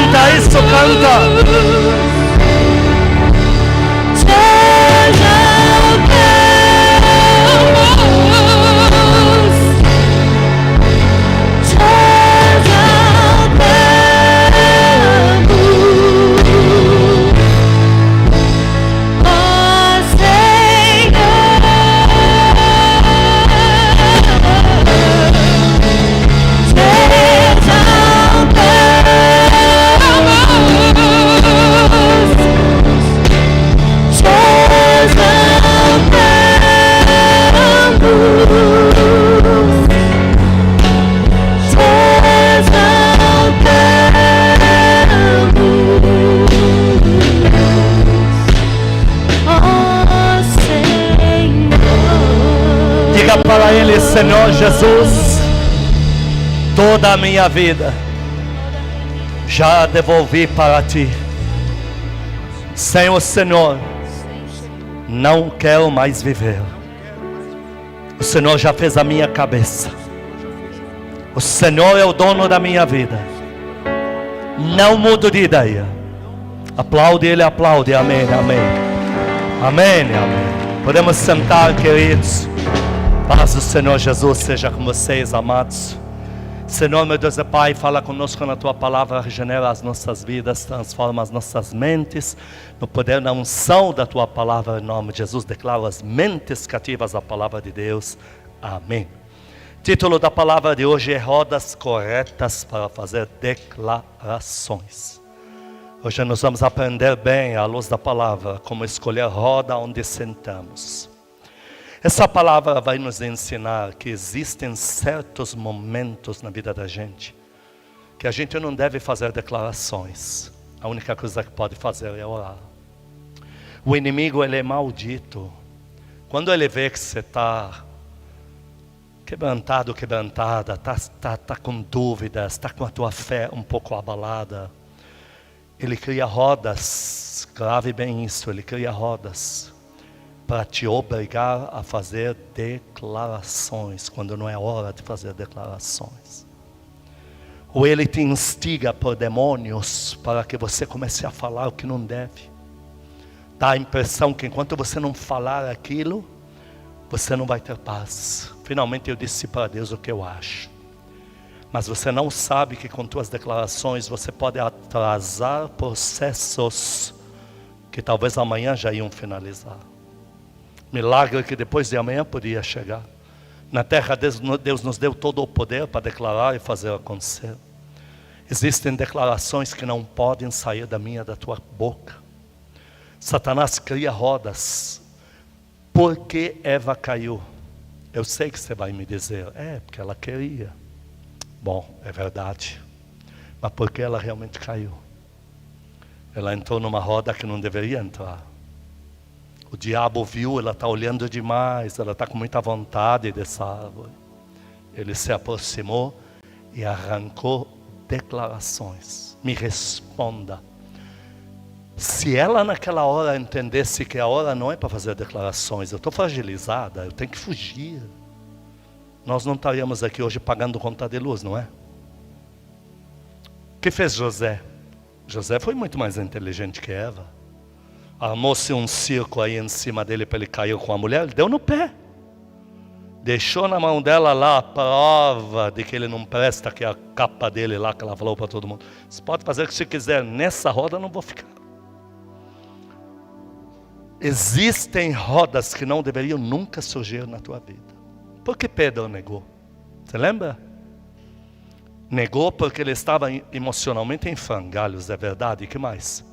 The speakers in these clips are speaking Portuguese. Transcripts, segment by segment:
Canta isso, canta. Diga para Ele: Senhor Jesus, toda a minha vida já devolvi para Ti. Sem o Senhor não quero mais viver. O Senhor já fez a minha cabeça. O Senhor é o dono da minha vida. Não mudo de ideia. Aplaude Ele, aplaude. Amém, amém. Amém, amém. Podemos sentar, queridos. Paz do Senhor Jesus seja com vocês, amados. Senhor, meu Deus e Pai, fala conosco na Tua palavra, regenera as nossas vidas, transforma as nossas mentes, no poder da unção da Tua palavra, em nome de Jesus. Declaro as mentes cativas à palavra de Deus. Amém. Título da palavra de hoje é Rodas Corretas para Fazer Declarações. Hoje nós vamos aprender bem, à luz da palavra, como escolher roda onde sentamos. Essa palavra vai nos ensinar que existem certos momentos na vida da gente que a gente não deve fazer declarações. A única coisa que pode fazer é orar. O inimigo, ele é maldito. Quando ele vê que você está quebrantado, quebrantada, está com dúvidas, está com a tua fé um pouco abalada, ele cria rodas. Grave bem isso, ele cria rodas para te obrigar a fazer declarações, quando não é hora de fazer declarações. Ou ele te instiga por demônios para que você comece a falar o que não deve. Dá a impressão que enquanto você não falar aquilo, você não vai ter paz. Finalmente eu disse para Deus o que eu acho. Mas você não sabe que com tuas declarações você pode atrasar processos que talvez amanhã já iam finalizar. Milagre que depois de amanhã podia chegar. Na terra Deus nos deu todo o poder para declarar e fazer acontecer. Existem declarações que não podem sair da minha, da tua boca. Satanás cria rodas. Por que Eva caiu? Eu sei que você vai me dizer, porque ela queria. Bom, é verdade. Mas por que ela realmente caiu? Ela entrou numa roda que não deveria entrar. O diabo viu, ela está olhando demais, ela está com muita vontade dessa árvore. Ele se aproximou e arrancou declarações. Me responda. Se ela naquela hora entendesse que a hora não é para fazer declarações, eu estou fragilizada, eu tenho que fugir. Nós não estaríamos aqui hoje pagando conta de luz, não é? O que fez José? José foi muito mais inteligente que Eva. Armou-se um circo aí em cima dele para ele cair com a mulher, ele deu no pé. Deixou na mão dela lá a prova de que ele não presta, que é a capa dele lá que ela falou para todo mundo. Você pode fazer o que você quiser, nessa roda eu não vou ficar. Existem rodas que não deveriam nunca surgir na tua vida. Por que Pedro negou? Você lembra? Negou porque ele estava emocionalmente em frangalhos, é verdade. E que mais?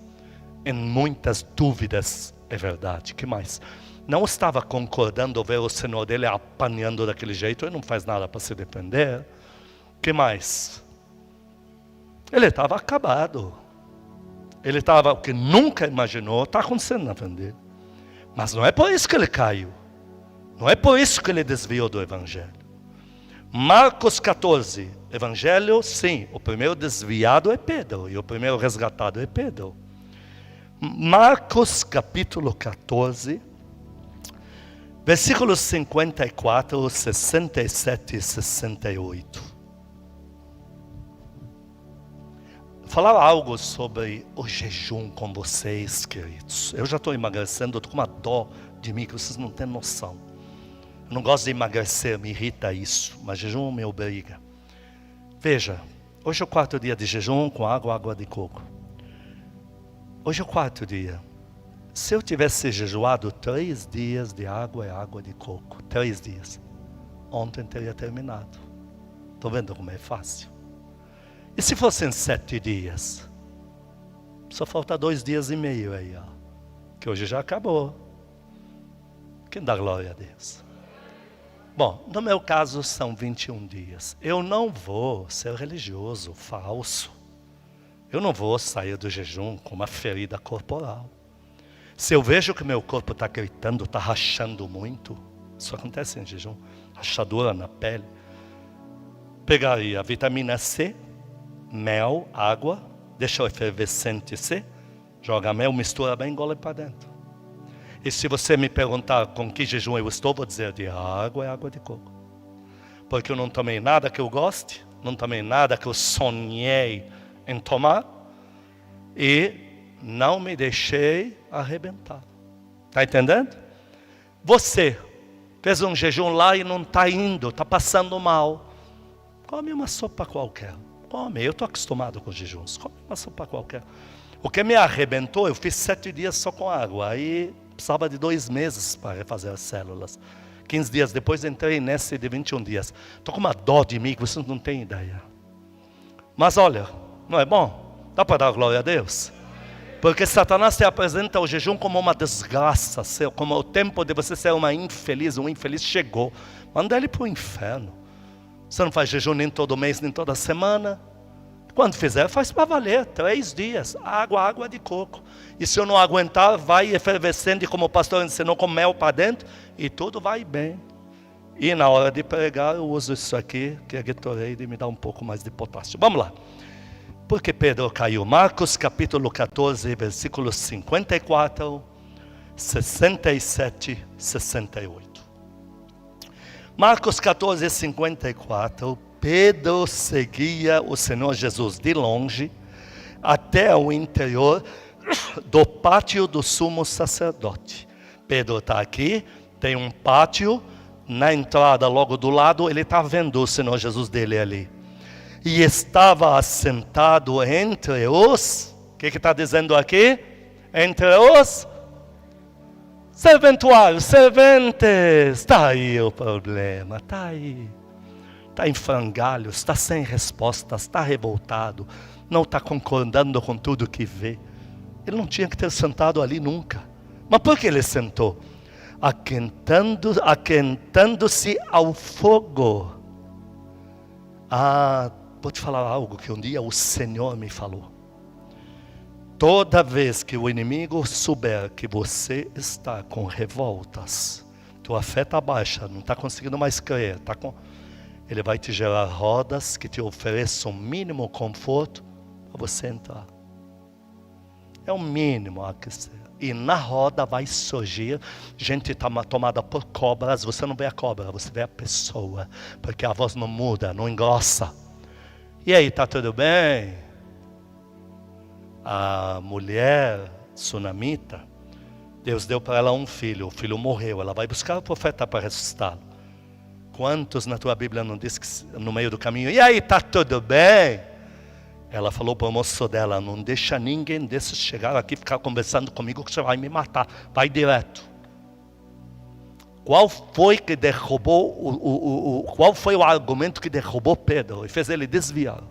Em muitas dúvidas, é verdade. Que mais? Não estava concordando ver o Senhor dele apanhando daquele jeito. Ele não faz nada para se defender. Que mais? Ele estava acabado. Ele estava, o que nunca imaginou, está acontecendo na frente dele. Mas não é por isso que ele caiu. Não é por isso que ele desviou do Evangelho. Marcos 14, Evangelho, sim, o primeiro desviado é Pedro, e o primeiro resgatado é Pedro. Marcos capítulo 14, versículos 54, 67 e 68. falar algo sobre o jejum com vocês, queridos. Eu já estou emagrecendo, estou com uma dó de mim que vocês não têm noção. Eu não gosto de emagrecer, me irrita isso, mas jejum me obriga. Veja, hoje é o 4º dia de jejum com água de coco. Hoje é o 4º dia. Se eu tivesse jejuado 3 dias de água e água de coco, 3 dias, ontem teria terminado. Estão vendo como é fácil? E se fossem 7 dias? Só falta 2 dias e meio aí, ó. Que hoje já acabou. Quem dá glória a Deus? Bom, no meu caso são 21 dias. Eu não vou ser religioso, falso. Eu não vou sair do jejum com uma ferida corporal. Se eu vejo que meu corpo está gritando, está rachando muito, isso acontece em jejum, rachadura na pele, pegaria a vitamina C, mel, água, deixa o efervescente ser, joga mel, mistura bem e engole para dentro. E se você me perguntar com que jejum eu estou, vou dizer de água e água de coco. Porque eu não tomei nada que eu goste, não tomei nada que eu sonhei em tomar e não me deixei arrebentar. Está entendendo? Você fez um jejum lá e não está indo, está passando mal. Come uma sopa qualquer. Come, eu estou acostumado com jejuns. Come uma sopa qualquer. O que me arrebentou, eu fiz 7 dias só com água. Aí precisava de 2 meses para refazer as células. 15 dias depois entrei nesse de 21 dias. Estou com uma dó de mim que vocês não têm ideia. Mas olha, não é bom? Dá para dar glória a Deus? Porque Satanás te apresenta o jejum como uma desgraça, como o tempo de você ser uma infeliz, um infeliz chegou. Manda ele para o inferno. Você não faz jejum nem todo mês, nem toda semana. Quando fizer, faz para valer, 3 dias, água de coco. E se eu não aguentar, vai efervescendo, como o pastor ensinou, com mel para dentro, e tudo vai bem. E na hora de pregar, eu uso isso aqui, que é Gatorade, e me dá um pouco mais de potássio. Vamos lá. Por que Pedro caiu? Marcos capítulo 14, versículos 54, 67, 68. Marcos 14, 54. Pedro seguia o Senhor Jesus de longe até o interior do pátio do sumo sacerdote. Pedro está aqui, tem um pátio, na entrada logo do lado, ele está vendo o Senhor Jesus dele ali. E estava assentado entre os, o que está dizendo aqui? Entre os serventuários, serventes. Está aí o problema, está aí. Está em frangalhos, está sem respostas, está revoltado, não está concordando com tudo que vê. Ele não tinha que ter sentado ali nunca. Mas por que ele sentou? Aquentando-se ao fogo. Vou te falar algo que um dia o Senhor me falou. Toda vez que o inimigo souber que você está com revoltas, tua fé está baixa, não está conseguindo mais crer, ele vai te gerar rodas que te ofereçam o mínimo conforto para você entrar. É o mínimo a aquecer. E na roda vai surgir gente tomada por cobras. Você não vê a cobra, você vê a pessoa. Porque a voz não muda, não engrossa. E aí, está tudo bem? A mulher sunamita, Deus deu para ela um filho. O filho morreu, ela vai buscar o profeta para ressuscitá-lo. Quantos na tua Bíblia não diz que no meio do caminho, e aí, está tudo bem? Ela falou para o moço dela, não deixa ninguém desses chegar aqui e ficar conversando comigo que você vai me matar. Vai direto. Qual foi que derrubou, qual foi o argumento que derrubou Pedro e fez ele desviar?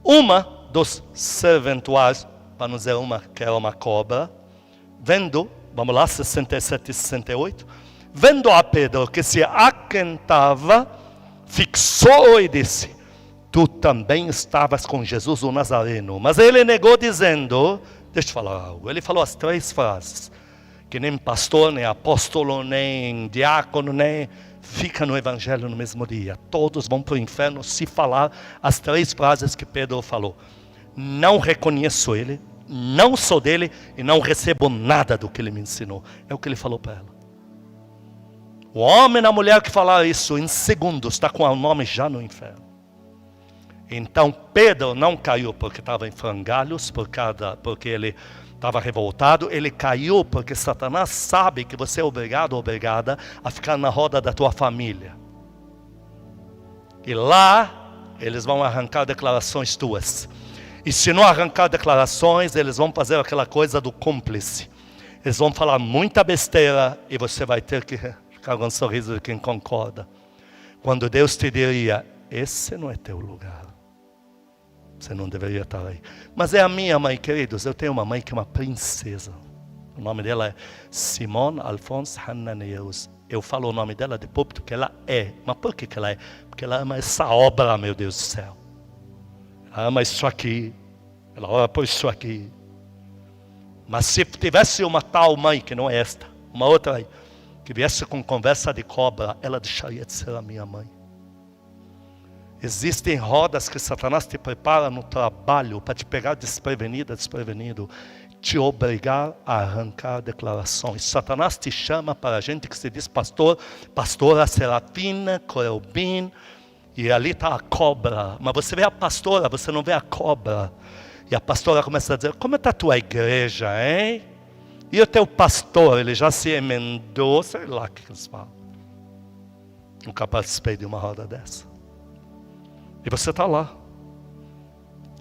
Uma dos serventuários, para não dizer uma que era uma cobra, vendo, vamos lá, 67 e 68, vendo a Pedro que se aquentava, fixou e disse, tu também estavas com Jesus o Nazareno. Mas ele negou dizendo, deixa eu falar algo, ele falou as 3 frases, que nem pastor, nem apóstolo, nem diácono, nem fica no evangelho no mesmo dia. Todos vão para o inferno se falar as 3 frases que Pedro falou. Não reconheço ele, não sou dele e não recebo nada do que ele me ensinou. É o que ele falou para ela. O homem e a mulher que falar isso em segundos está com o nome já no inferno. Então Pedro não caiu porque estava em frangalhos, porque ele estava revoltado. Ele caiu porque Satanás sabe que você é obrigado ou obrigada a ficar na roda da tua família. E lá eles vão arrancar declarações tuas. E se não arrancar declarações, eles vão fazer aquela coisa do cúmplice. Eles vão falar muita besteira e você vai ter que ficar com um sorriso de quem concorda. Quando Deus te diria, esse não é teu lugar. Você não deveria estar aí. Mas é a minha mãe, queridos. Eu tenho uma mãe que é uma princesa. O nome dela é Simone Alphonse Hananeus. Eu falo o nome dela de púlpito que ela é. Mas por que ela é? Porque ela ama essa obra, meu Deus do céu. Ela ama isso aqui. Ela ora por isso aqui. Mas se tivesse uma tal mãe, que não é esta, uma outra aí, que viesse com conversa de cobra, ela deixaria de ser a minha mãe. Existem rodas que Satanás te prepara no trabalho para te pegar desprevenido, te obrigar a arrancar declarações. Satanás te chama para a gente que se diz pastor, pastora Serafina, Corelbin, e ali está a cobra. Mas você vê a pastora, você não vê a cobra. E a pastora começa a dizer, como está a tua igreja, hein? E o teu pastor, ele já se emendou, sei lá o que eles falam. Nunca participei de uma roda dessa. E você está lá.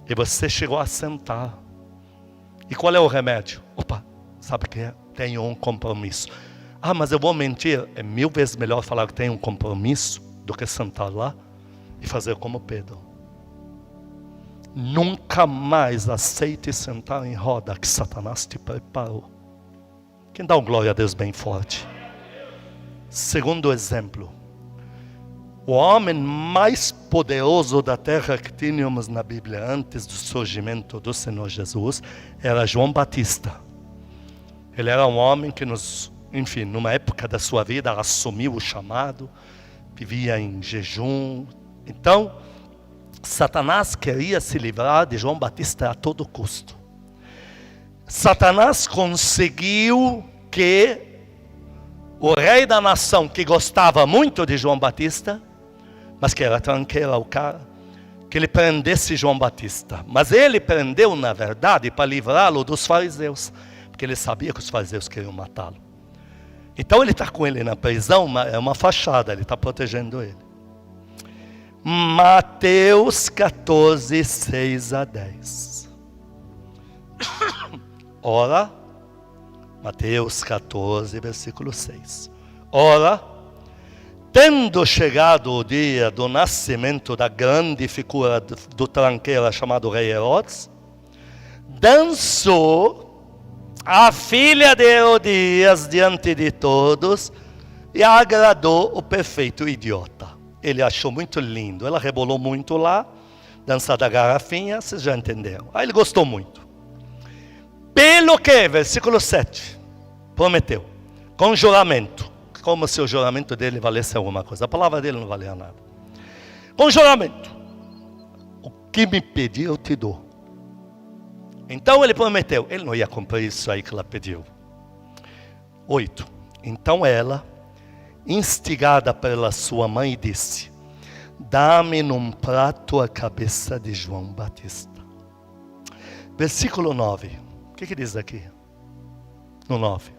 E você chegou a sentar. E qual é o remédio? Opa, sabe o que é? Tenho um compromisso. Ah, mas eu vou mentir. É 1000 vezes melhor falar que tenho um compromisso do que sentar lá e fazer como Pedro. Nunca mais aceite sentar em roda que Satanás te preparou. Quem dá um glória a Deus bem forte? Segundo exemplo. O homem mais poderoso da terra que tínhamos na Bíblia antes do surgimento do Senhor Jesus era João Batista. Ele era um homem que numa época da sua vida assumiu o chamado, vivia em jejum. Então, Satanás queria se livrar de João Batista a todo custo. Satanás conseguiu que o rei da nação, que gostava muito de João Batista, mas que era tranqueira o cara, que ele prendesse João Batista. Mas ele prendeu, na verdade, para livrá-lo dos fariseus, porque ele sabia que os fariseus queriam matá-lo. Então ele está com ele na prisão, é uma fachada, ele está protegendo ele. Mateus 14, 6 a 10. Ora, Mateus 14, versículo 6. Ora, tendo chegado o dia do nascimento da grande figura do tranqueira chamado rei Herodes, dançou a filha de Herodias diante de todos e agradou o perfeito idiota. Ele achou muito lindo, ela rebolou muito lá, dança da garrafinha, vocês já entenderam. Aí ele gostou muito. Pelo que, versículo 7, prometeu, com juramento, como se o juramento dele valesse alguma coisa. A palavra dele não valia nada. Com juramento, o que me pedir eu te dou. Então ele prometeu, ele não ia cumprir isso aí que ela pediu. 8, então ela, instigada pela sua mãe, disse, dá-me num prato a cabeça de João Batista. Versículo 9, o que diz aqui? No 9,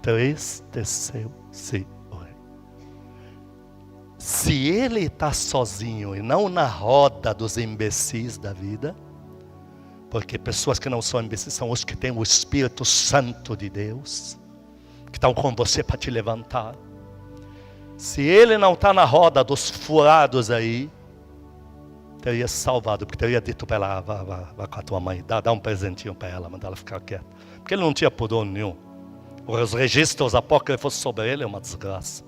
entristeceu-se o rei. Se ele está sozinho e não na roda dos imbecis da vida, porque pessoas que não são imbecis são os que têm o Espírito Santo de Deus, que estão com você para te levantar. Se ele não está na roda dos furados aí, teria salvado, porque teria dito para ela, vá com a tua mãe, dá um presentinho para ela, manda ela ficar quieta. Porque ele não tinha pudor nenhum. Os registros apócrifos sobre ele é uma desgraça.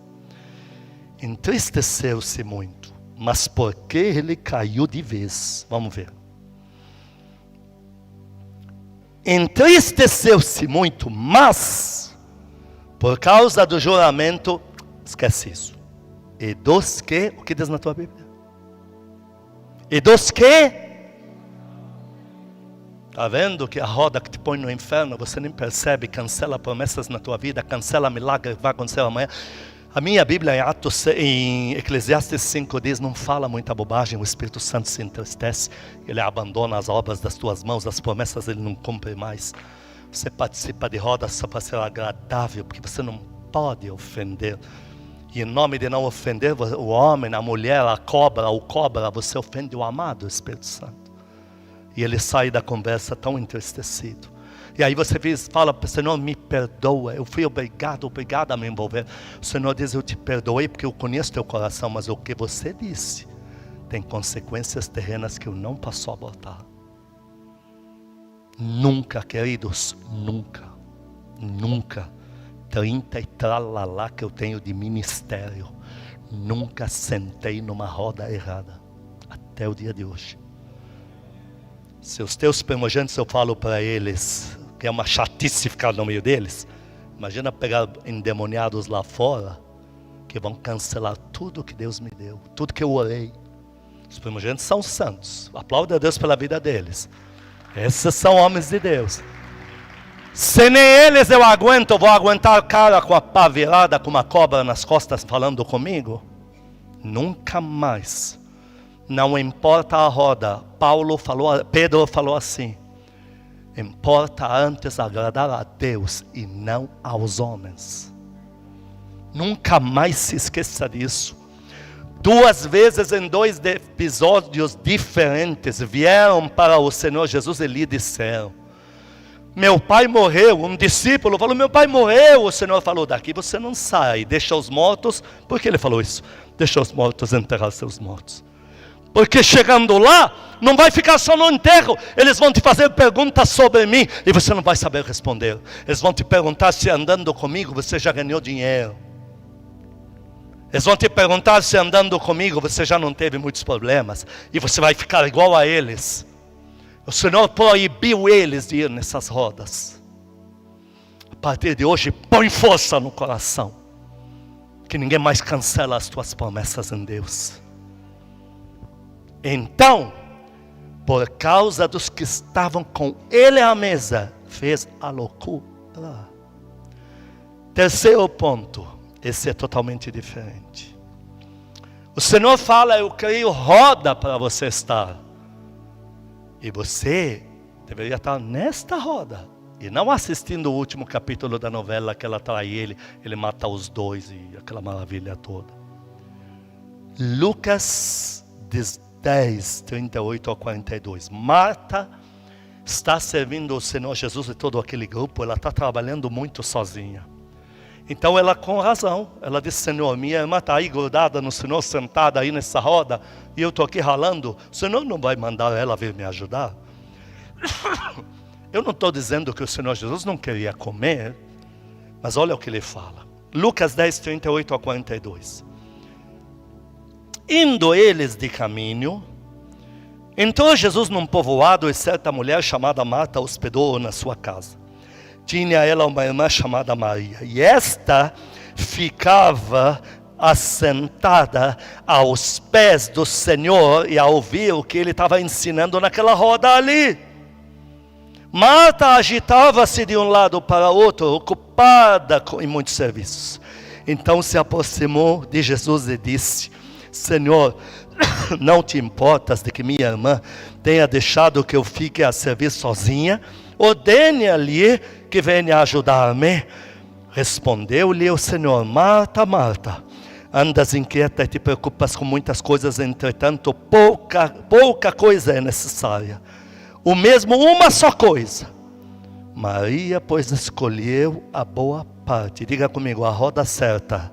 Entristeceu-se muito, mas porque ele caiu de vez? Vamos ver. Entristeceu-se muito, mas por causa do juramento, esquece isso. E dos que, o que diz na tua Bíblia? E dos que? Está vendo que a roda que te põe no inferno, você nem percebe, cancela promessas na tua vida, cancela milagre que vai acontecer amanhã. A minha Bíblia em Eclesiastes 5 diz, não fala muita bobagem, o Espírito Santo se entristece, ele abandona as obras das tuas mãos, as promessas ele não cumpre mais. Você participa de rodas só para ser agradável, porque você não pode ofender. E em nome de não ofender o homem, a mulher, a cobra, o cobra, você ofende o amado Espírito Santo. E ele sai da conversa tão entristecido. E aí você fala, Senhor, me perdoa, eu fui obrigado a me envolver. O Senhor diz, eu te perdoei porque eu conheço teu coração, mas o que você disse tem consequências terrenas que eu não posso abortar. Nunca, queridos, nunca, 30 e tralalá que eu tenho de ministério, nunca sentei numa roda errada, até o dia de hoje. Se os teus primogênitos eu falo para eles, que é uma chatice ficar no meio deles, imagina pegar endemoniados lá fora, que vão cancelar tudo que Deus me deu, tudo que eu orei. Os primogênitos são santos, aplauda a Deus pela vida deles. Esses são homens de Deus. Se nem eles eu aguento, vou aguentar o cara com a pá virada, com uma cobra nas costas falando comigo? Nunca mais. Não importa a roda. Pedro falou assim, importa antes agradar a Deus e não aos homens. Nunca mais se esqueça disso. 2 vezes em 2 episódios diferentes vieram para o Senhor Jesus e lhe disseram, meu pai morreu. Um discípulo falou, meu pai morreu. O Senhor falou, daqui você não sai, deixa os mortos. Por que ele falou isso? Deixa os mortos enterrar seus mortos. Porque chegando lá, não vai ficar só no enterro. Eles vão te fazer perguntas sobre mim e você não vai saber responder. Eles vão te perguntar se andando comigo você já ganhou dinheiro. Eles vão te perguntar se andando comigo você já não teve muitos problemas. E você vai ficar igual a eles. O Senhor proibiu eles de ir nessas rodas. A partir de hoje, põe força no coração. Que ninguém mais cancela as tuas promessas em Deus. Então, por causa dos que estavam com ele à mesa, fez a loucura. Terceiro ponto, esse é totalmente diferente. O Senhor fala, eu crio roda para você estar. E você deveria estar nesta roda. E não assistindo o último capítulo da novela que ela trai ele mata os dois e aquela maravilha toda. Lucas 10, 38 a 42. Marta está servindo o Senhor Jesus e todo aquele grupo. Ela está trabalhando muito sozinha. Então ela com razão, ela disse, Senhor, minha irmã está aí grudada no Senhor, sentada aí nessa roda, e eu estou aqui ralando, o Senhor não vai mandar ela vir me ajudar? Eu não estou dizendo que o Senhor Jesus não queria comer, mas olha o que ele fala. Lucas 10, 38 a 42. Indo eles de caminho, entrou Jesus num povoado e certa mulher chamada Marta hospedou-o na sua casa. Tinha ela uma irmã chamada Maria. E esta ficava assentada aos pés do Senhor e a ouvir o que ele estava ensinando naquela roda ali. Marta agitava-se de um lado para o outro, ocupada em muitos serviços. Então se aproximou de Jesus e disse, Senhor, não te importas de que minha irmã tenha deixado que eu fique a servir sozinha? Ordene-lhe que venha ajudar-me. Respondeu-lhe o Senhor, Marta, Marta, andas inquieta e te preocupas com muitas coisas, entretanto pouca coisa é necessária. O mesmo uma só coisa. Maria, pois, escolheu a boa parte. Diga comigo, a roda certa.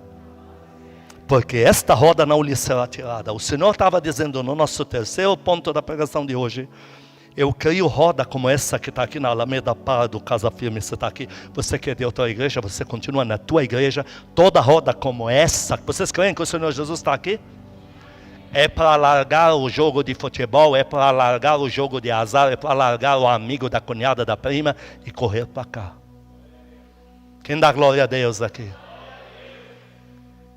Porque esta roda não lhe será tirada. O Senhor estava dizendo no nosso terceiro ponto da pregação de hoje, eu crio roda como essa que está aqui na Alameda Pardo, Casa Firme, você está aqui. Você que é de outra igreja, você continua na tua igreja. Toda roda como essa. Vocês creem que o Senhor Jesus está aqui? É para largar o jogo de futebol, é para largar o jogo de azar, é para largar o amigo da cunhada, da prima e correr para cá. Quem dá glória a Deus aqui?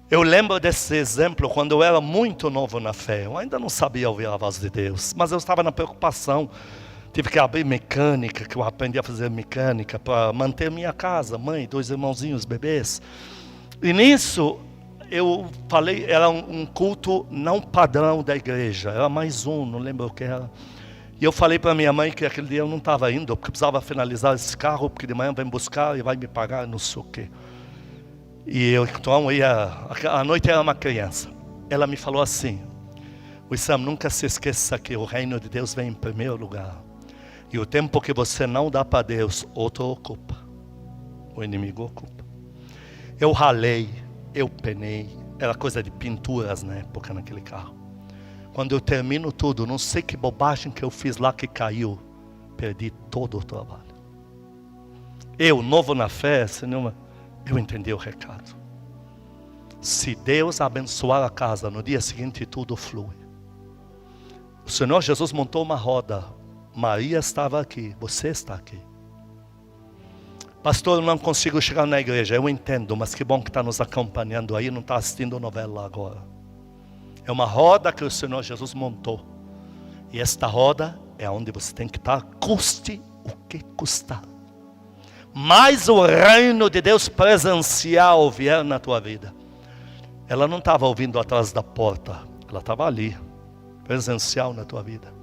Eu lembro desse exemplo quando eu era muito novo na fé. Eu ainda não sabia ouvir a voz de Deus, mas eu estava na preocupação. Tive que abrir mecânica, que eu aprendi a fazer mecânica para manter minha casa, mãe, 2 irmãozinhos, bebês. E nisso, eu falei, era um culto não padrão da igreja, era mais um, não lembro o que era. E eu falei para minha mãe que aquele dia eu não estava indo, porque precisava finalizar esse carro, porque de manhã vem buscar e vai me pagar, não sei o quê. E eu então ia, a noite era uma criança. Ela me falou assim: Wissam, nunca se esqueça que o reino de Deus vem em primeiro lugar. E o tempo que você não dá para Deus, outro ocupa. O inimigo ocupa. Eu ralei, eu penei. Era coisa de pinturas na época naquele carro. Quando eu termino tudo, não sei que bobagem que eu fiz lá que caiu. Perdi todo o trabalho. Eu, novo na fé, eu entendi o recado. Se Deus abençoar a casa, no dia seguinte tudo flui. O Senhor Jesus montou uma roda. Maria estava aqui, você está aqui. Pastor, eu não consigo chegar na igreja. Eu entendo, mas que bom que está nos acompanhando aí, não está assistindo novela agora. É uma roda que o Senhor Jesus montou. E esta roda é onde você tem que estar, custe o que custar. Mas o reino de Deus presencial vier na tua vida. Ela não estava ouvindo atrás da porta, ela estava ali, presencial na tua vida.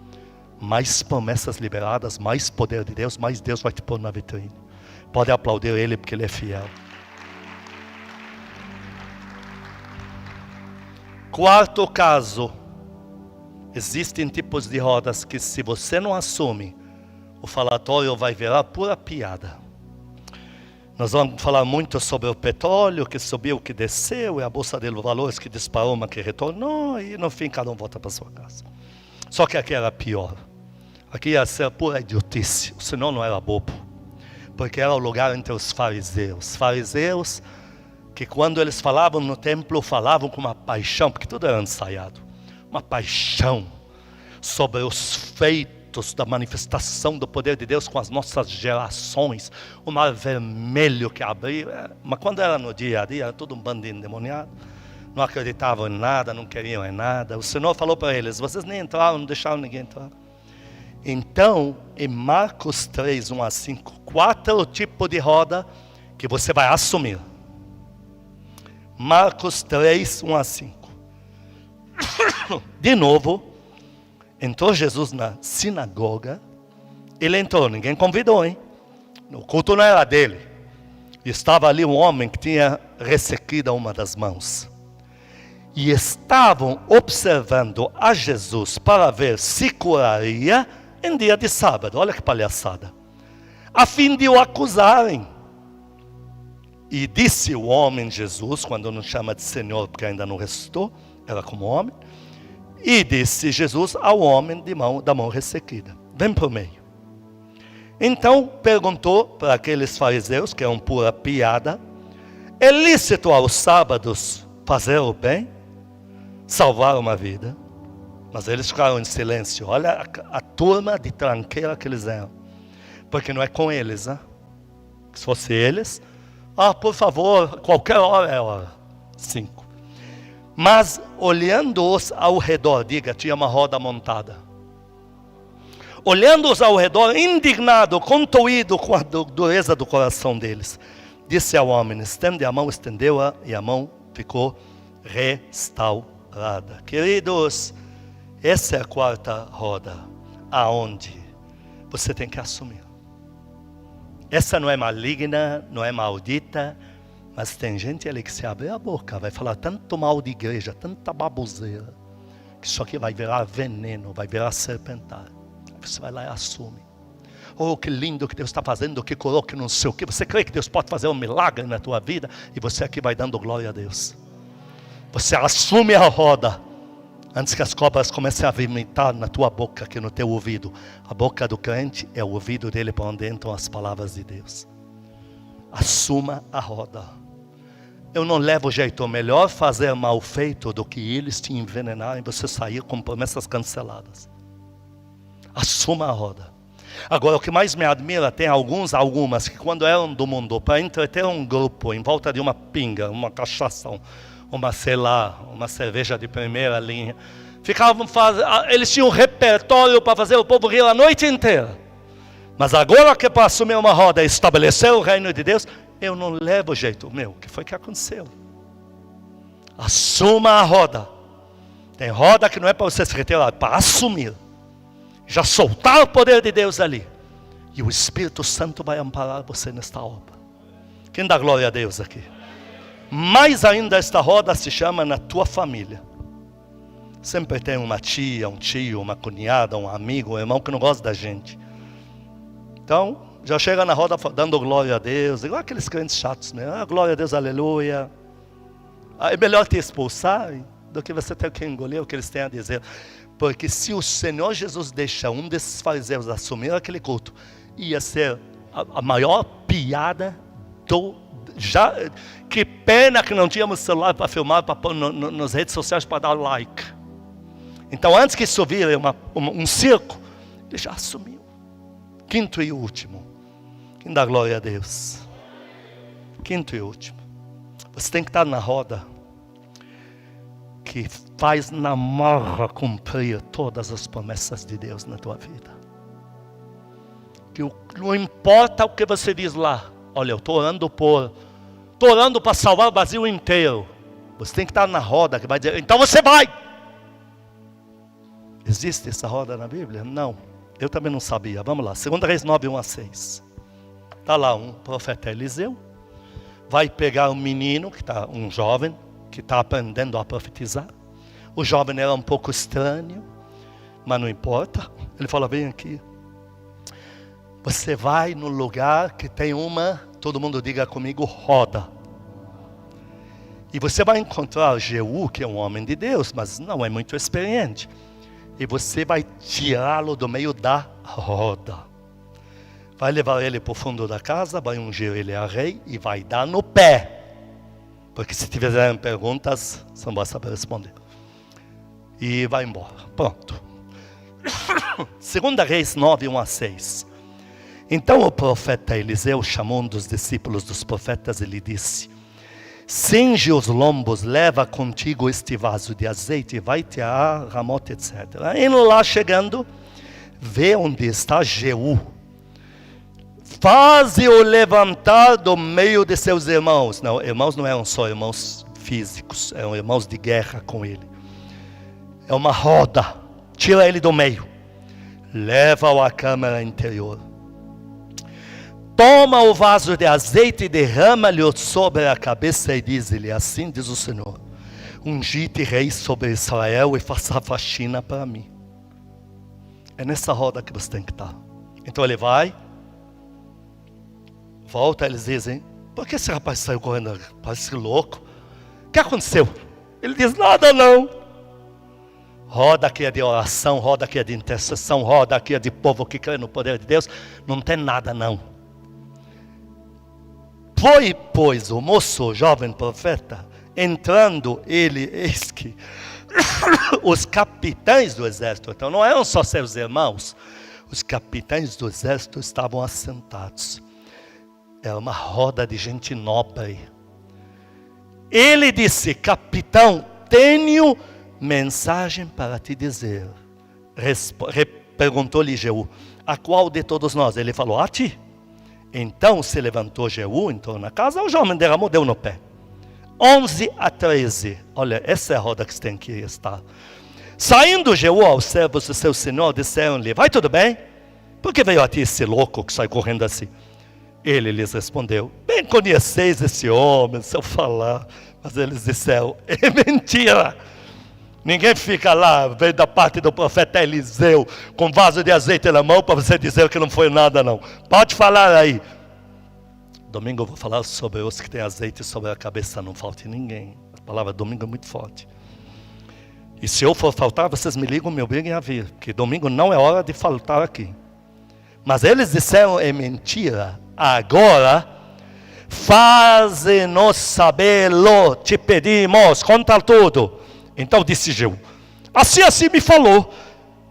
Mais promessas liberadas, mais poder de Deus, mais Deus vai te pôr na vitrine. Pode aplaudir Ele porque Ele é fiel. Quarto caso. Existem tipos de rodas que se você não assume, o falatório vai virar pura piada. Nós vamos falar muito sobre o petróleo que subiu, que desceu, e a bolsa de valores que disparou, mas que retornou, e no fim cada um volta para sua casa. Só que aqui era pior. Aqui ia ser pura idiotice. O Senhor não era bobo. Porque era o lugar entre os fariseus. Fariseus que quando eles falavam no templo, falavam com uma paixão, porque tudo era ensaiado. Uma paixão sobre os feitos da manifestação do poder de Deus com as nossas gerações. O mar vermelho que abriu. Mas quando era no dia a dia, era tudo um bando de endemoniado. Não acreditavam em nada, não queriam em nada. O Senhor falou para eles, vocês nem entraram, não deixaram ninguém entrar. Então, em Marcos 3, 1 a 5, 4 tipos de roda que você vai assumir. Marcos 3, 1 a 5. De novo, entrou Jesus na sinagoga. Ele entrou, ninguém convidou, hein? O culto não era dele. Estava ali um homem que tinha ressequida uma das mãos. E estavam observando a Jesus para ver se curaria em dia de sábado. Olha que palhaçada. A fim de o acusarem. E disse o homem Jesus, quando não chama de Senhor, porque ainda não ressuscitou, era como homem. E disse Jesus ao homem da mão ressequida: vem para o meio. Então perguntou para aqueles fariseus, que eram pura piada: é lícito aos sábados fazer o bem? Salvar uma vida? Mas eles ficaram em silêncio. Olha a turma de tranqueira que eles eram. Porque não é com eles, né? Se fosse eles, por favor, qualquer hora é hora. 5. Mas olhando-os ao redor, diga, tinha uma roda montada. Olhando-os ao redor, indignado, contuído com a dureza do coração deles, disse ao homem: estende a mão, estendeu-a, e a mão ficou restaurada. Queridos, essa é a quarta roda, aonde você tem que assumir. Essa não é maligna, não é maldita, mas tem gente ali que se abre a boca, vai falar tanto mal de igreja, tanta baboseira, que isso aqui vai virar veneno, vai virar serpentário. Você vai lá e assume. Oh, que lindo que Deus está fazendo, que coloque não sei o que. Você crê que Deus pode fazer um milagre na tua vida? E você aqui vai dando glória a Deus. Você assume a roda, antes que as cobras comecem a vomitar na tua boca, aqui no teu ouvido. A boca do crente é o ouvido dele para onde entram as palavras de Deus. Assuma a roda. Eu não levo jeito, melhor fazer mal feito do que eles te envenenarem e você sair com promessas canceladas. Assuma a roda. Agora, o que mais me admira, tem algumas que quando eram do mundo, para entreter um grupo em volta de uma pinga, uma cachação, uma cerveja de primeira linha, eles tinham um repertório para fazer o povo rir a noite inteira. Mas agora que é para assumir uma roda e estabelecer o reino de Deus, eu não levo jeito. O que foi que aconteceu? Assuma a roda. Tem roda que não é para você se retirar, é para assumir. Já soltar o poder de Deus ali. E o Espírito Santo vai amparar você nesta obra. Quem dá glória a Deus aqui? Mais ainda, esta roda se chama na tua família. Sempre tem uma tia, um tio, uma cunhada, um amigo, um irmão que não gosta da gente. Então, já chega na roda dando glória a Deus, igual aqueles crentes chatos, né? Ah, glória a Deus, aleluia. É melhor te expulsar do que você ter que engolir o que eles têm a dizer. Porque se o Senhor Jesus deixa um desses fariseus assumir aquele culto, ia ser a maior piada que pena que não tínhamos celular para filmar, para pôr nas redes sociais para dar like. Então, antes que isso vire um circo, ele já assumiu. Quinto e último. Quem dá glória a Deus? Quinto e último. Você tem que estar na roda que faz na marra cumprir todas as promessas de Deus na tua vida. Que não importa o que você diz lá. Olha, eu estou orando para salvar o Brasil inteiro. Você tem que estar na roda que vai dizer, então você vai. Existe essa roda na Bíblia? Não. Eu também não sabia. Vamos lá. 2 Reis 9, 1-6. Está lá um profeta Eliseu. Vai pegar um menino, um jovem, que está aprendendo a profetizar. O jovem era um pouco estranho, mas não importa. Ele fala, vem aqui. Você vai no lugar que tem todo mundo diga comigo, roda. E você vai encontrar Jeú, que é um homem de Deus, mas não é muito experiente. E você vai tirá-lo do meio da roda. Vai levar ele para o fundo da casa, vai ungir ele a rei e vai dar no pé. Porque se tiverem perguntas, você não vai saber responder. E vai embora. Pronto. 2 Reis 9, 1-6. Então o profeta Eliseu chamou um dos discípulos dos profetas e lhe disse, cinge os lombos, leva contigo este vaso de azeite, vai-te a Ramote, etc. Indo lá, chegando, vê onde está Jeú. Faze-o levantar do meio de seus irmãos. Não, irmãos não eram só irmãos físicos, eram irmãos de guerra com ele. É uma roda. Tira ele do meio. Leva-o à câmara interior. Toma o vaso de azeite e derrama-lhe sobre a cabeça e diz-lhe, assim diz o Senhor, ungi-te rei sobre Israel e faça a faxina para mim. É nessa roda que você tem que estar. Então ele vai, volta, eles dizem, por que esse rapaz saiu correndo? Parece louco. O que aconteceu? Ele diz, nada não. Roda aqui é de oração, roda aqui é de intercessão, roda aqui é de povo que crê no poder de Deus. Não tem nada não. Foi, pois, o moço, o jovem profeta, entrando ele, eis que os capitães do exército, então não eram só seus irmãos, os capitães do exército estavam assentados. Era uma roda de gente nobre. Ele disse, capitão, tenho mensagem para te dizer. Perguntou-lhe Jeú, a qual de todos nós? Ele falou, a ti. Então se levantou Jeú, entrou na casa, o jovem derramou, deu no pé. 11-13, olha, essa é a roda que você tem que estar. Saindo Jeú aos servos do seu senhor, disseram-lhe, vai tudo bem? Por que veio a ti esse louco que sai correndo assim? Ele lhes respondeu, bem conheceis esse homem, se eu falar. Mas eles disseram, é mentira. Ninguém fica lá, veio da parte do profeta Eliseu, com vaso de azeite na mão, para você dizer que não foi nada não. Pode falar aí. Domingo eu vou falar sobre os que têm azeite sobre a cabeça, não falte ninguém. A palavra domingo é muito forte. E se eu for faltar, vocês me ligam, me obriguem a vir, porque domingo não é hora de faltar aqui. Mas eles disseram, é mentira. Agora, faze-nos sabê-lo, te pedimos, conta tudo. Então disse Jeú, assim me falou,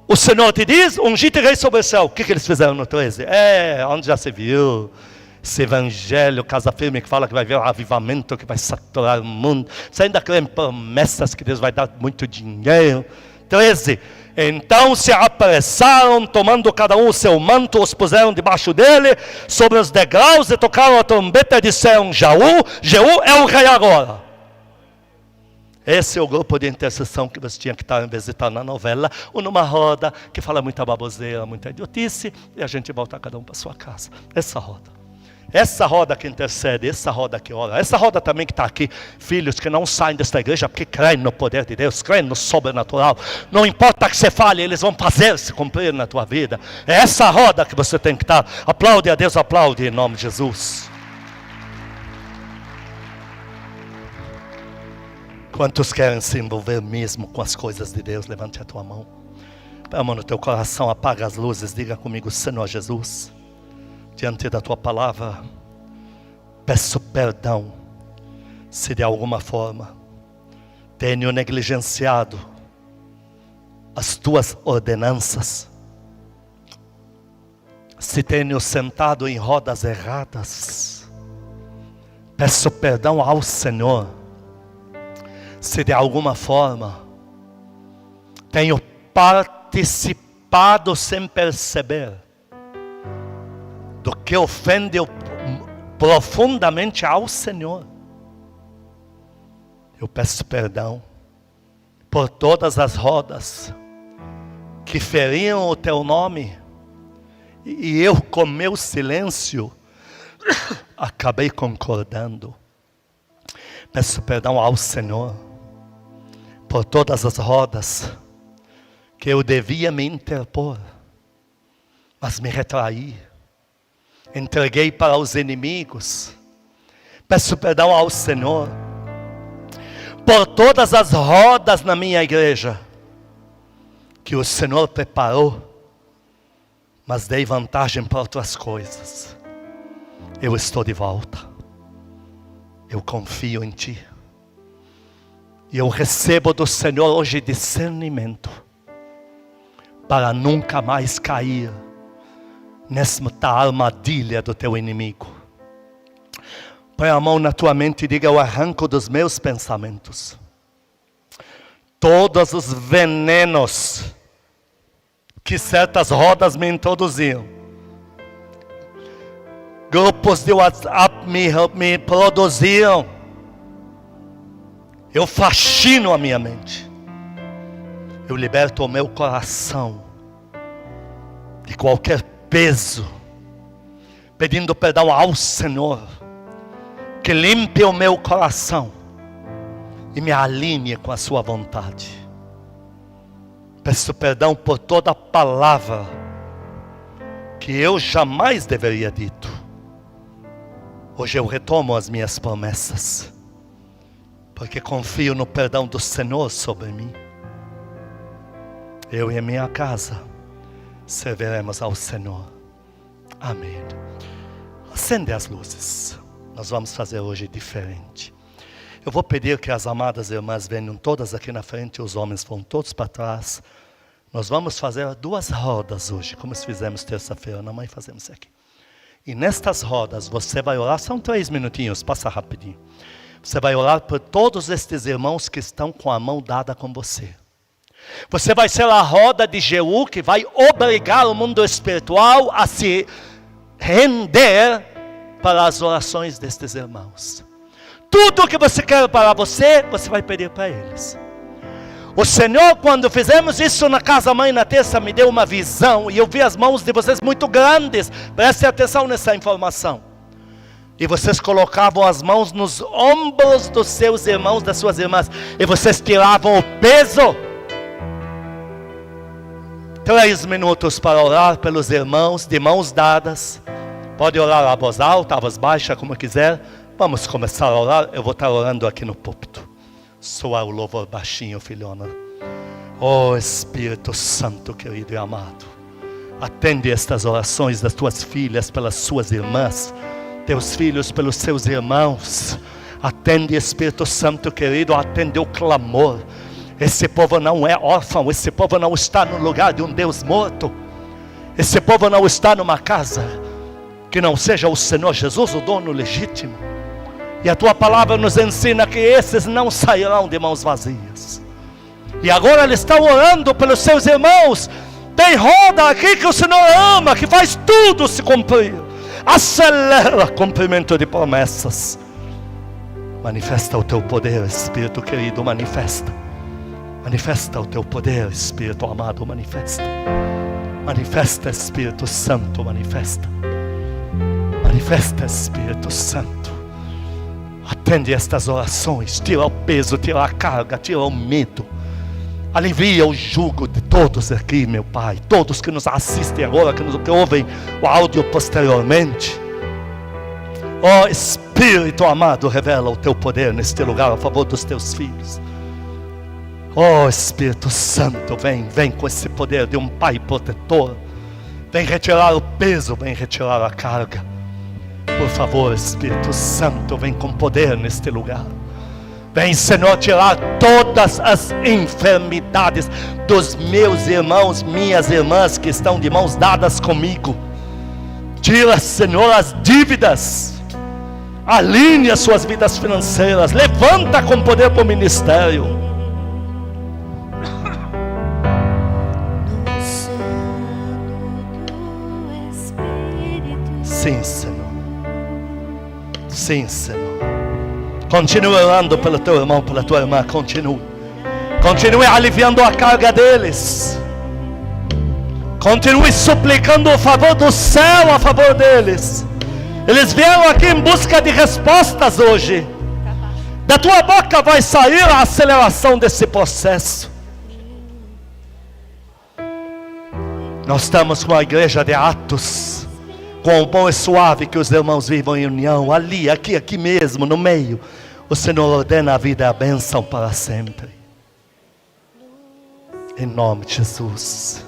o Senhor te diz, ungi-te rei sobre o céu. O que eles fizeram no 13? Onde já se viu, esse evangelho, casa firme, que fala que vai haver um avivamento, que vai saturar o mundo. Você ainda crê em promessas que Deus vai dar muito dinheiro. 13, então se apressaram, tomando cada um o seu manto, os puseram debaixo dele, sobre os degraus, e tocaram a trombeta e disseram, Jeú é o rei agora. Esse é o grupo de intercessão que você tinha que estar, em vez de estar na novela, ou numa roda que fala muita baboseira, muita idiotice, e a gente volta cada um para sua casa. Essa roda que intercede, essa roda que ora, essa roda também que está aqui, filhos que não saem desta igreja porque creem no poder de Deus, creem no sobrenatural. Não importa o que você fale, eles vão fazer se cumprir na tua vida. É essa roda que você tem que estar. Aplaude a Deus, aplaude em nome de Jesus. Quantos querem se envolver mesmo com as coisas de Deus? Levante a tua mão. Põe a mão no teu coração, apaga as luzes, diga comigo: Senhor Jesus, diante da tua palavra, peço perdão se de alguma forma tenho negligenciado as tuas ordenanças, se tenho sentado em rodas erradas. Peço perdão ao Senhor se de alguma forma tenho participado sem perceber do que ofende profundamente ao Senhor. Eu peço perdão por todas as rodas que feriam o teu nome, e eu, com meu silêncio, acabei concordando. Peço perdão ao Senhor por todas as rodas que eu devia me interpor, mas me retraí, entreguei para os inimigos. Peço perdão ao Senhor por todas as rodas na minha igreja que o Senhor preparou, mas dei vantagem para outras coisas. Eu estou de volta. Eu confio em Ti. E eu recebo do Senhor hoje discernimento para nunca mais cair nessa armadilha do teu inimigo. Põe a mão na tua mente e diga: eu arranco dos meus pensamentos todos os venenos que certas rodas me introduziam. Grupos de WhatsApp me produziam. Eu faxino a minha mente. Eu liberto o meu coração de qualquer peso, pedindo perdão ao Senhor, que limpe o meu coração e me alinhe com a sua vontade. Peço perdão por toda palavra que eu jamais deveria dito. Hoje eu retomo as minhas promessas, porque confio no perdão do Senhor sobre mim. Eu e a minha casa serviremos ao Senhor. Amém. Acende as luzes. Nós vamos fazer hoje diferente. Eu vou pedir que as amadas irmãs venham todas aqui na frente, os homens vão todos para trás. Nós vamos fazer 2 rodas hoje, como fizemos terça-feira, na mãe fazemos aqui. E nestas rodas você vai orar, são 3 minutinhos, passa rapidinho. Você vai orar por todos estes irmãos que estão com a mão dada com você. Você vai ser a roda de Jeú que vai obrigar o mundo espiritual a se render para as orações destes irmãos. Tudo que você quer para você, você vai pedir para eles. O Senhor, quando fizemos isso na casa-mãe na terça, me deu uma visão, e eu vi as mãos de vocês muito grandes. Preste atenção nessa informação. E vocês colocavam as mãos nos ombros dos seus irmãos, das suas irmãs, e vocês tiravam o peso. 3 minutos para orar pelos irmãos, de mãos dadas. Pode orar a voz alta, a voz baixa, como quiser. Vamos começar a orar. Eu vou estar orando aqui no púlpito. Soar o louvor baixinho, filhona. Oh Espírito Santo, querido e amado, atende estas orações das tuas filhas pelas suas irmãs, teus filhos pelos seus irmãos. Atende, Espírito Santo querido, atende o clamor. Esse povo não é órfão, esse povo não está no lugar de um Deus morto. Esse povo não está numa casa que não seja o Senhor Jesus, o dono legítimo. E a tua palavra nos ensina que esses não sairão de mãos vazias. E agora eles estão orando pelos seus irmãos. Tem roda aqui que o Senhor ama, que faz tudo se cumprir. Acelera o cumprimento de promessas. Manifesta o teu poder, Espírito querido, manifesta. Manifesta o teu poder, Espírito amado, manifesta. Manifesta, Espírito Santo, manifesta. Manifesta, Espírito Santo. Atende estas orações, tira o peso, tira a carga, tira o medo. Alivia o jugo de todos aqui, meu Pai. Todos que nos assistem agora, que ouvem o áudio posteriormente. Ó Espírito amado, revela o teu poder neste lugar a favor dos teus filhos. Ó Espírito Santo, vem com esse poder de um Pai protetor. Vem retirar o peso, vem retirar a carga. Por favor, Espírito Santo, vem com poder neste lugar. Vem, Senhor, tirar todas as enfermidades dos meus irmãos, minhas irmãs que estão de mãos dadas comigo. Tira, Senhor, as dívidas. Alinhe as suas vidas financeiras. Levanta com poder para o ministério. Sim, Senhor. Sim, Senhor. Continue orando pelo teu irmão, pela tua irmã. Continue aliviando a carga deles. Continue suplicando o favor do céu a favor deles. Eles vieram aqui em busca de respostas hoje. Da tua boca vai sair a aceleração desse processo. Nós estamos com a igreja de Atos. Quão bom e suave que os irmãos vivam em união. Ali, aqui mesmo, no meio. O Senhor ordena a vida e a bênção para sempre. Em nome de Jesus.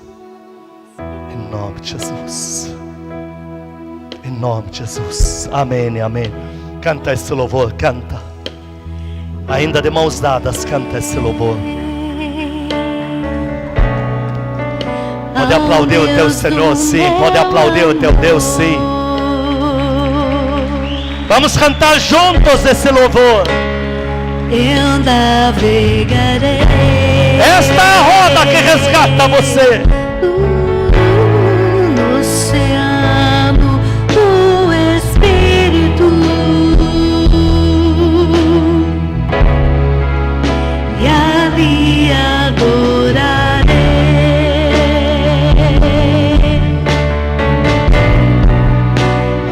Em nome de Jesus. Em nome de Jesus. Amém, amém. Canta esse louvor, canta. Ainda de mãos dadas, canta esse louvor. Pode aplaudir o teu Senhor, sim. Pode aplaudir o teu Deus, sim. Vamos cantar juntos esse louvor. Eu navegarei. Esta é a roda que resgata você. No oceano do Espírito. E ali adorarei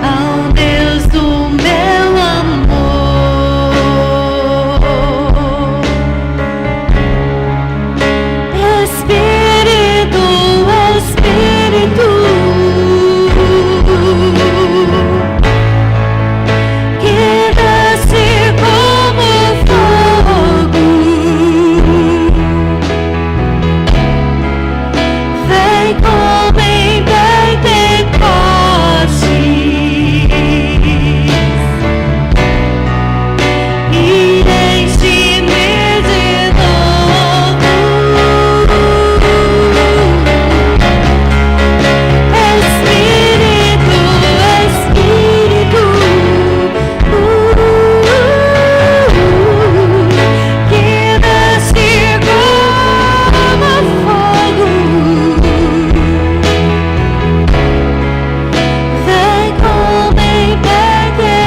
ao Deus do meu amor. Espírito, Espírito, que desce como fogo, vem como em Pentecostes e enche-me de novo. Espírito, Espírito, que desce como fogo, vem como em Pentecostes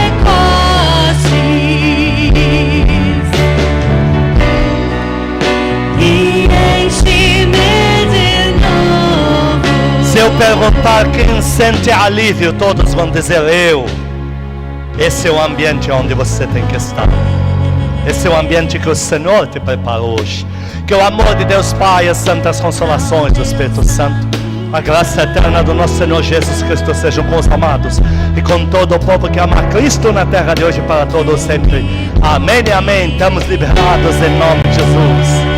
e enche-me de novo. Se eu perguntar quem sente alívio, todos vão dizer eu. Esse é o ambiente onde você tem que estar. Esse é o ambiente que o Senhor te preparou hoje. Que o amor de Deus Pai, as santas consolações do Espírito Santo, a graça eterna do nosso Senhor Jesus Cristo sejam com os amados e com todo o povo que ama Cristo na terra de hoje para todos sempre. Amém e amém. Estamos liberados em nome de Jesus.